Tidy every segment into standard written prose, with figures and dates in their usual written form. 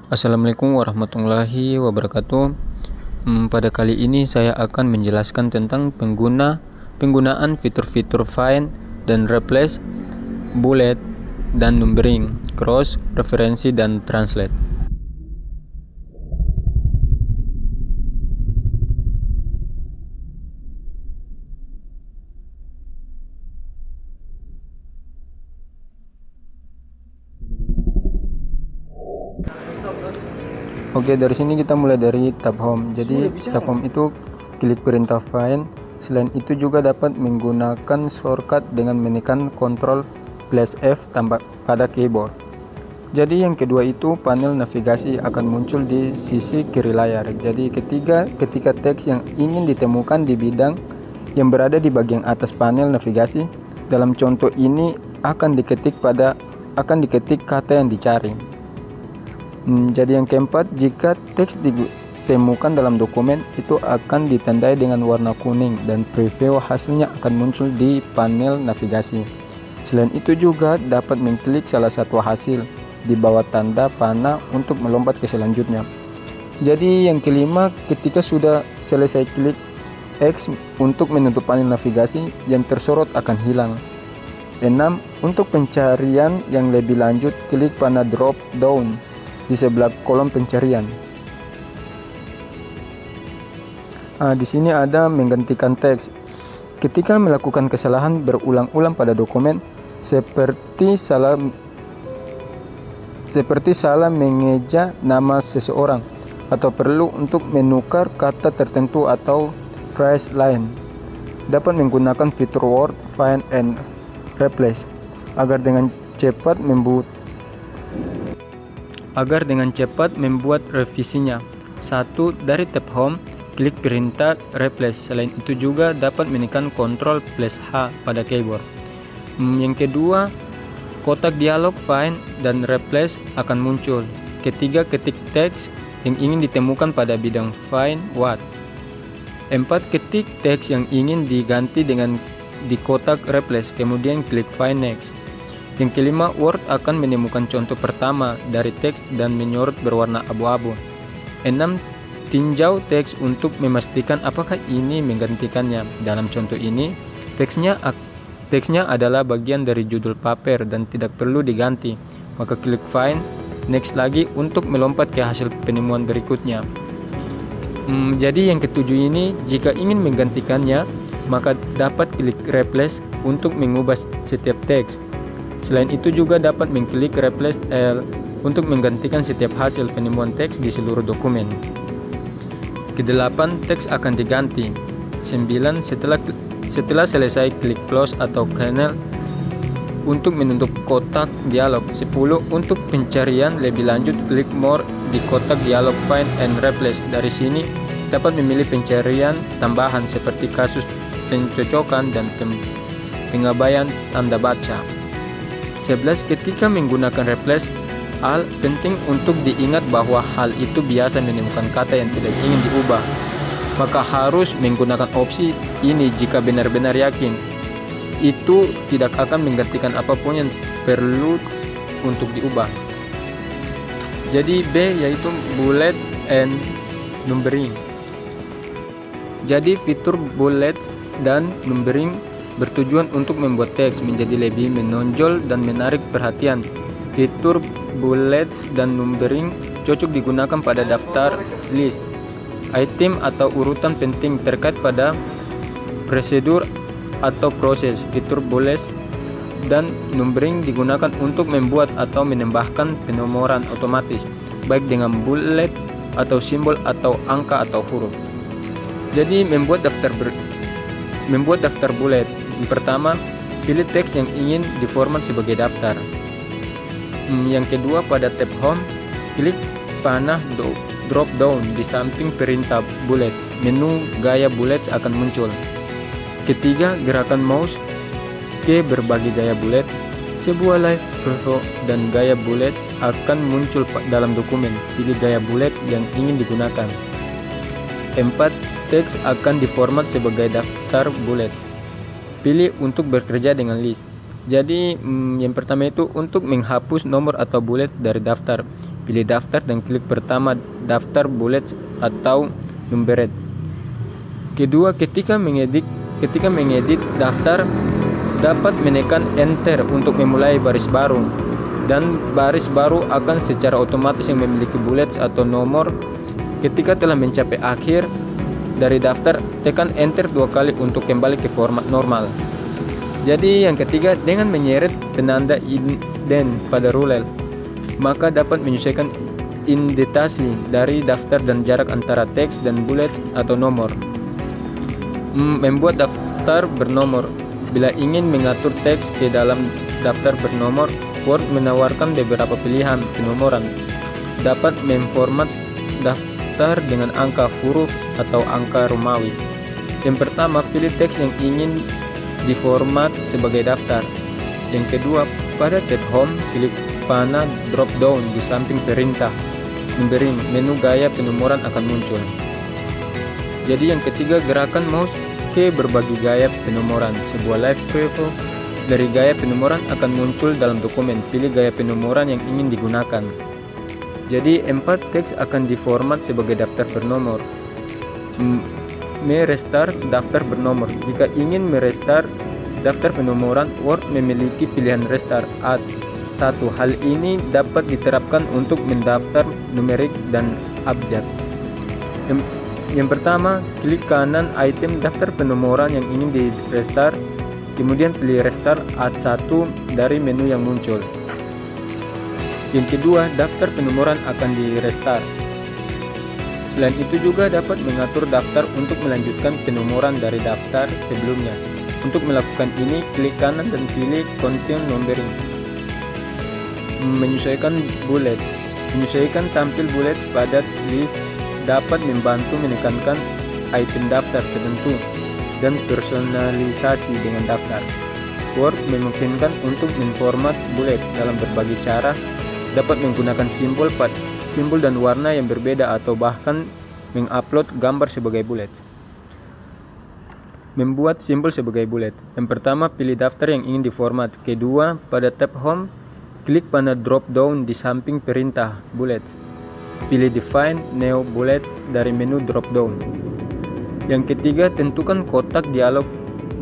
Assalamualaikum warahmatullahi wabarakatuh. Pada kali ini saya akan menjelaskan tentang penggunaan fitur-fitur find dan replace, bullet dan numbering, cross, referensi dan translate. Oke, dari sini kita mulai dari tab home. Jadi tab home itu klik perintah find. Selain itu juga dapat menggunakan shortcut dengan menekan Ctrl plus F pada keyboard. Jadi yang kedua itu panel navigasi akan muncul di sisi kiri layar. Jadi ketika teks yang ingin ditemukan di bidang yang berada di bagian atas panel navigasi, dalam contoh ini akan diketik kata yang dicari. Jadi yang keempat, jika teks ditemukan dalam dokumen itu akan ditandai dengan warna kuning dan preview hasilnya akan muncul di panel navigasi. Selain itu juga dapat mengklik salah satu hasil di bawah tanda panah untuk melompat ke selanjutnya. Jadi yang kelima, ketika sudah selesai klik X untuk menutup panel navigasi, yang tersorot akan hilang. 6. Untuk pencarian yang lebih lanjut, klik panah drop down di sebelah kolom pencarian. Di sini ada menggantikan teks. Ketika melakukan kesalahan berulang-ulang pada dokumen, seperti salah mengeja nama seseorang, atau perlu untuk menukar kata tertentu atau phrase lain, dapat menggunakan fitur word find and replace agar dengan cepat membuat revisinya. 1. Dari tab home, klik perintah replace. Selain itu juga dapat menekan Ctrl plus H pada keyboard. Yang kedua, kotak dialog find dan replace akan muncul. Ketiga, ketik teks yang ingin ditemukan pada bidang find what. 4. Ketik teks yang ingin diganti di kotak replace, kemudian klik find next. Yang kelima, Word akan menemukan contoh pertama dari teks dan menyorot berwarna abu-abu. 6. Tinjau teks untuk memastikan apakah ini menggantikannya. Dalam contoh ini, teksnya adalah bagian dari judul paper dan tidak perlu diganti. Maka klik find next lagi untuk melompat ke hasil penemuan berikutnya. Jadi yang ketujuh ini, jika ingin menggantikannya, maka dapat klik replace untuk mengubah setiap teks. Selain itu juga dapat mengklik replace L untuk menggantikan setiap hasil penemuan teks di seluruh dokumen. Kedelapan, teks akan diganti. 9. Setelah selesai, klik close atau cancel untuk menutup kotak dialog. 10. Untuk pencarian lebih lanjut, klik more di kotak dialog find and replace. Dari sini dapat memilih pencarian tambahan seperti kasus pencocokan dan pengabaian tanda baca. 11. Ketika menggunakan replace all, penting untuk diingat bahwa hal itu biasa menemukan kata yang tidak ingin diubah. Maka harus menggunakan opsi ini jika benar-benar yakin itu tidak akan menggantikan apapun yang perlu untuk diubah. Jadi B yaitu bullet and numbering. Jadi fitur bullet dan numbering bertujuan untuk membuat teks menjadi lebih menonjol dan menarik perhatian. Fitur bullets dan numbering cocok digunakan pada daftar, list, item atau urutan penting terkait pada prosedur atau proses. Fitur bullets dan numbering digunakan untuk membuat atau menambahkan penomoran otomatis, baik dengan bullet atau simbol atau angka atau huruf. Jadi membuat daftar bullet. Yang pertama, pilih teks yang ingin diformat sebagai daftar. Yang kedua, pada tab home, klik panah drop down di samping perintah bullet. Menu gaya bullet akan muncul. Ketiga, gerakan mouse ke berbagai gaya bullet. Sebuah live preview dan gaya bullet akan muncul dalam dokumen. Pilih gaya bullet yang ingin digunakan. 4. Teks akan diformat sebagai daftar bullet. Pilih untuk bekerja dengan list. Jadi yang pertama itu untuk menghapus nomor atau bullet dari daftar, pilih daftar dan klik pertama daftar bullets atau numbered. Kedua, ketika mengedit daftar, dapat menekan enter untuk memulai baris baru, dan baris baru akan secara otomatis yang memiliki bullets atau nomor. Ketika telah mencapai akhir dari daftar, tekan enter 2 kali untuk kembali ke format normal. Jadi yang ketiga, dengan menyeret penanda indent pada ruler, maka dapat menyesuaikan indentasi dari daftar dan jarak antara teks dan bullet atau nomor. Membuat daftar bernomor. Bila ingin mengatur teks ke dalam daftar bernomor, Word menawarkan beberapa pilihan penomoran. Dapat memformat daftar dengan angka, huruf, atau angka Romawi. Yang pertama, pilih teks yang ingin diformat sebagai daftar. Yang kedua, pada tab Home, pilih panah drop down di samping perintah numbering. Menu gaya penomoran akan muncul. Jadi yang ketiga, gerakan mouse ke berbagai gaya penomoran. Sebuah live preview dari gaya penomoran akan muncul dalam dokumen. Pilih gaya penomoran yang ingin digunakan. Jadi 4 teks akan diformat sebagai daftar bernomor. Merestart daftar bernomor. Jika ingin merestart daftar penomoran, Word memiliki pilihan restart at 1. Hal ini dapat diterapkan untuk mendaftar numerik dan abjad. Yang pertama, klik kanan item daftar penomoran yang ingin di restart, kemudian pilih restart at 1 dari menu yang muncul. Yang kedua, daftar penomoran akan di restart. Selain itu juga dapat mengatur daftar untuk melanjutkan penomoran dari daftar sebelumnya. Untuk melakukan ini, klik kanan dan pilih continue numbering. Menyesuaikan bullet. Menyesuaikan tampil bullet pada list dapat membantu menekankan item daftar tertentu dan personalisasi dengan daftar. Word memungkinkan untuk memformat bullet dalam berbagai cara. Dapat menggunakan simbol dan warna yang berbeda atau bahkan mengupload gambar sebagai bullet. Membuat simbol sebagai bullet. Yang pertama, pilih daftar yang ingin diformat. Kedua, pada tab Home, klik panah drop down di samping perintah bullet. Pilih Define New Bullet dari menu drop down. Yang ketiga, tentukan kotak dialog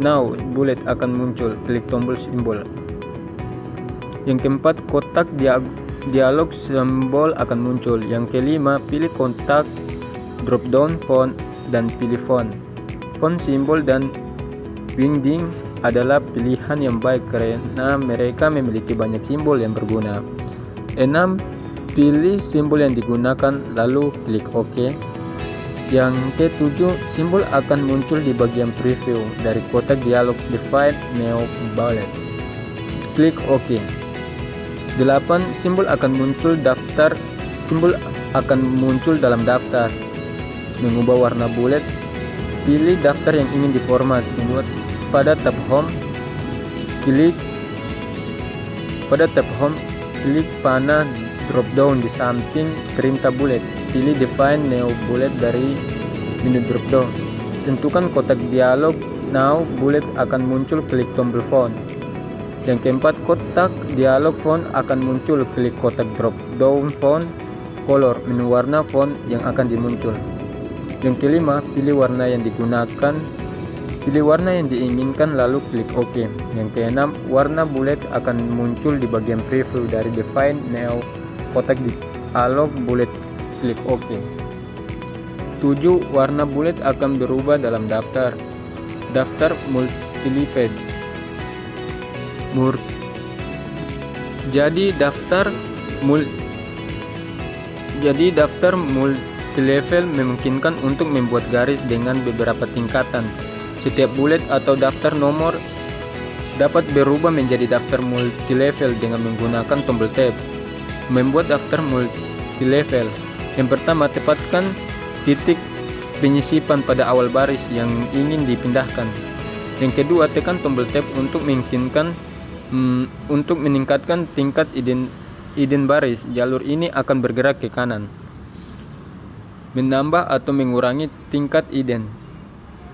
Now Bullet akan muncul. Klik tombol simbol. Yang keempat, kotak dialog simbol akan muncul. Yang kelima, pilih kotak drop down font dan pilih font. Font, simbol, dan wingdings adalah pilihan yang baik karena mereka memiliki banyak simbol yang berguna. 6. Pilih simbol yang digunakan lalu klik OK. Yang ke-7, simbol akan muncul di bagian preview dari kotak dialog Define New Bullet. Klik OK. 8. Simbol akan muncul dalam daftar. Mengubah warna bullet. Pilih daftar yang ingin diformat. Pada tab Home, klik panah drop down di samping perintah bullet. Pilih Define New Bullet dari menu drop down. Tentukan kotak dialog Now Bullet akan muncul. Klik tombol font. Yang keempat, kotak dialog font akan muncul. Klik kotak drop down font color, menu warna font yang akan dimuncul. Yang kelima, pilih warna yang diinginkan lalu klik OK. Yang keenam, warna bullet akan muncul di bagian preview dari Define New kotak dialog bullet. Klik OK. 7. Warna bullet akan berubah dalam daftar multi-level. Jadi daftar multi-level memungkinkan untuk membuat garis dengan beberapa tingkatan. Setiap bullet atau daftar nomor dapat berubah menjadi daftar multi-level dengan menggunakan tombol tab. Membuat daftar multi-level. Yang pertama, tepatkan titik penyisipan pada awal baris yang ingin dipindahkan. Yang kedua, tekan tombol tab untuk meningkatkan tingkat ident baris. Jalur ini akan bergerak ke kanan. Menambah atau mengurangi tingkat ident.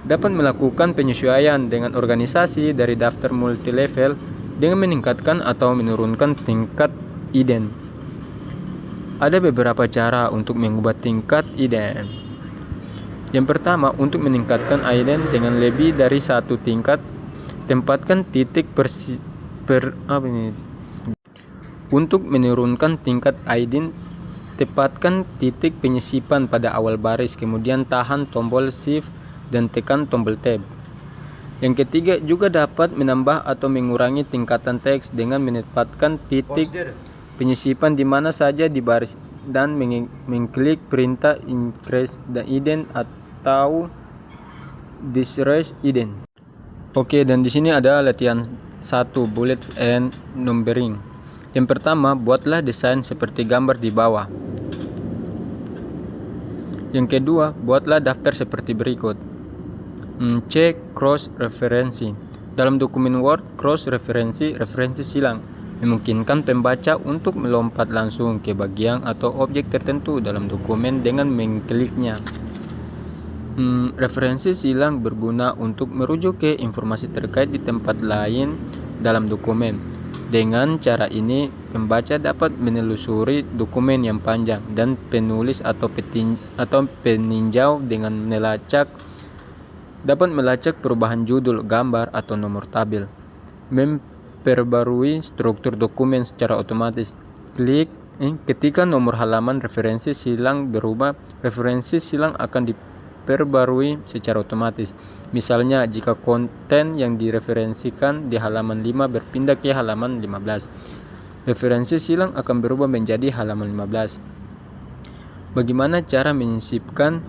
Dapat melakukan penyesuaian dengan organisasi dari daftar multi-level dengan meningkatkan atau menurunkan tingkat ident. Ada beberapa cara untuk mengubah tingkat ident. Yang pertama, untuk meningkatkan ident dengan lebih dari satu tingkat, tempatkan titik Untuk menurunkan tingkat ident, tepatkan titik penyisipan pada awal baris, kemudian tahan tombol Shift dan tekan tombol Tab. Yang ketiga, juga dapat menambah atau mengurangi tingkatan teks dengan menempatkan titik penyisipan di mana saja di baris dan mengklik perintah increase the ident atau decrease ident. Oke, dan di sini ada latihan 1, bullets and numbering. Yang pertama, buatlah desain seperti gambar di bawah. Yang kedua, buatlah daftar seperti berikut. Cek cross referensi. Dalam dokumen Word, cross referensi silang memungkinkan pembaca untuk melompat langsung ke bagian atau objek tertentu dalam dokumen dengan mengkliknya. Referensi silang berguna untuk merujuk ke informasi terkait di tempat lain dalam dokumen. Dengan cara ini, pembaca dapat menelusuri dokumen yang panjang dan penulis atau peninjau dengan dapat melacak perubahan judul, gambar, atau nomor tabel. Memperbarui struktur dokumen secara otomatis. Ketika nomor halaman referensi silang berubah, referensi silang akan diperbarui secara otomatis. Misalnya, jika konten yang direferensikan di halaman 5 berpindah ke halaman 15, referensi silang akan berubah menjadi halaman 15. Bagaimana cara menyisipkan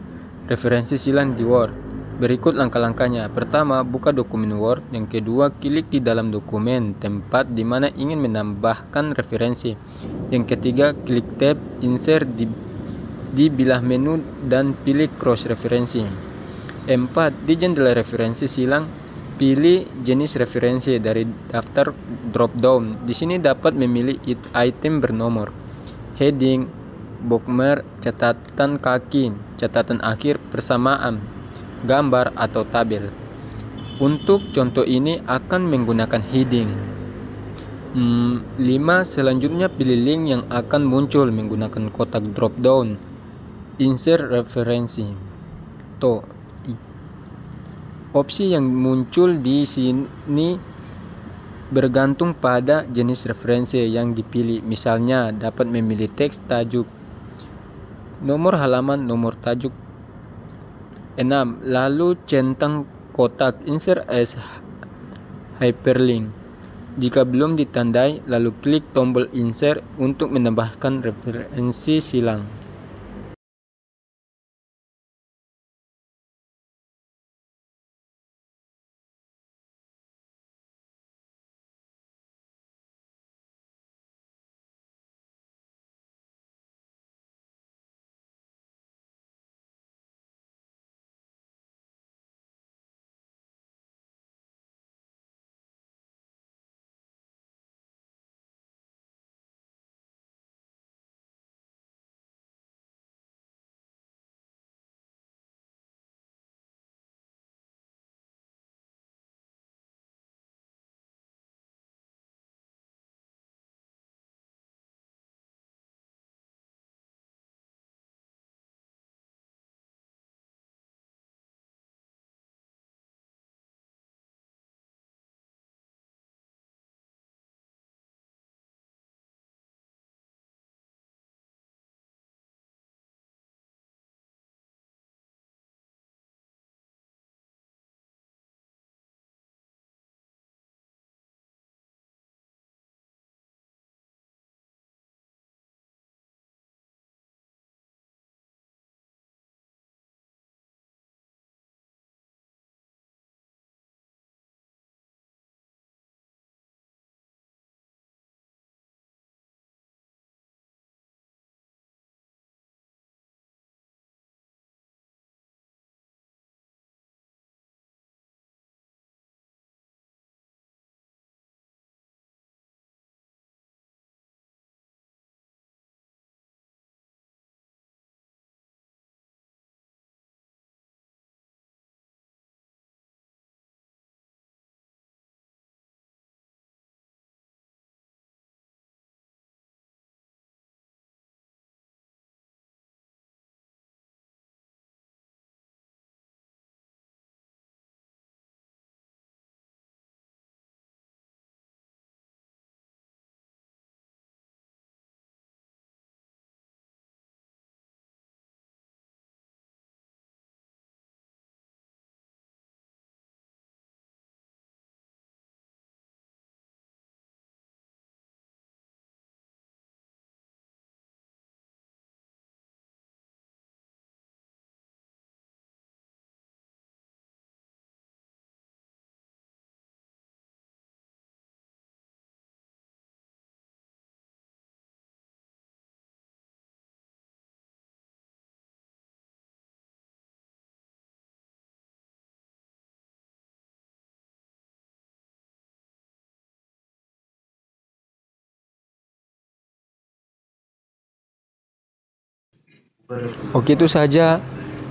referensi silang di Word? Berikut langkah-langkahnya. Pertama, buka dokumen Word. Yang kedua, klik di dalam dokumen tempat di mana ingin menambahkan referensi. Yang ketiga, klik tab insert di bilah menu dan pilih cross referensi. 4. Di jendela referensi silang, pilih jenis referensi dari daftar drop down. Di sini dapat memilih item bernomor, heading, bookmark, catatan kaki, catatan akhir, persamaan, gambar, atau tabel. Untuk contoh ini akan menggunakan heading. 5. Selanjutnya pilih link yang akan muncul menggunakan kotak drop down. Insert referensi. Opsi yang muncul di sini bergantung pada jenis referensi yang dipilih. Misalnya, dapat memilih teks, tajuk, nomor halaman, nomor tajuk. 6. Lalu centang kotak insert as hyperlink. Jika belum ditandai, lalu klik tombol insert untuk menambahkan referensi silang. Oke, itu saja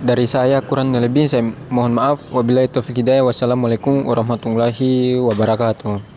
dari saya, kurang lebih saya mohon maaf. Wabillahi taufiq hidayah. Wassalamualaikum warahmatullahi wabarakatuh.